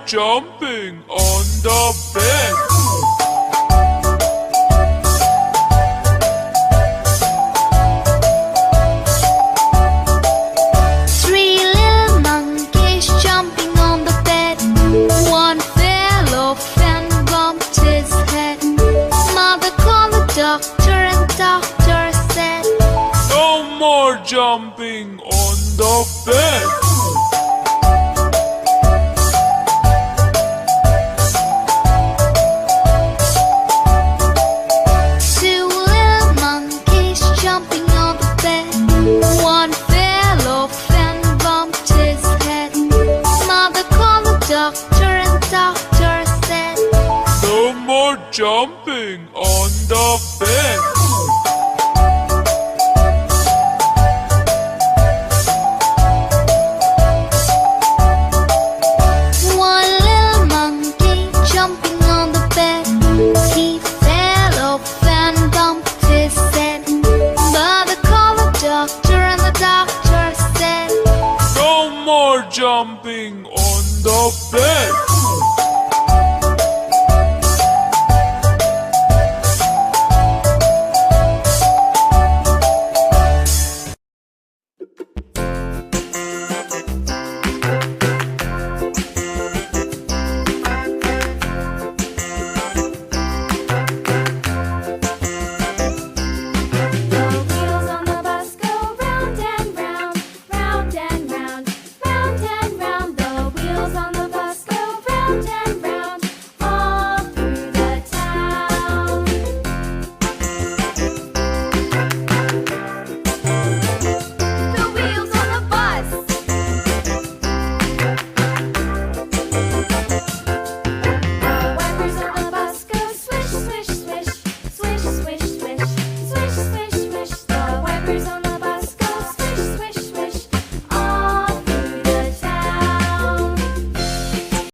jumping on the bed. Three little monkeys jumping on the bed. One fell off and bumped his head. Mother called the doctor and doctor said, No more jumping on the bed. two little monkeys jumping on the bed. One fell off and bumped his head. Mother called the doctor and doctor said, No more jumping on the bed. one little monkey jumping on the bed. He fell off and bumped his head. Mother called the doctor and the doctor said, No more jumping on the bed.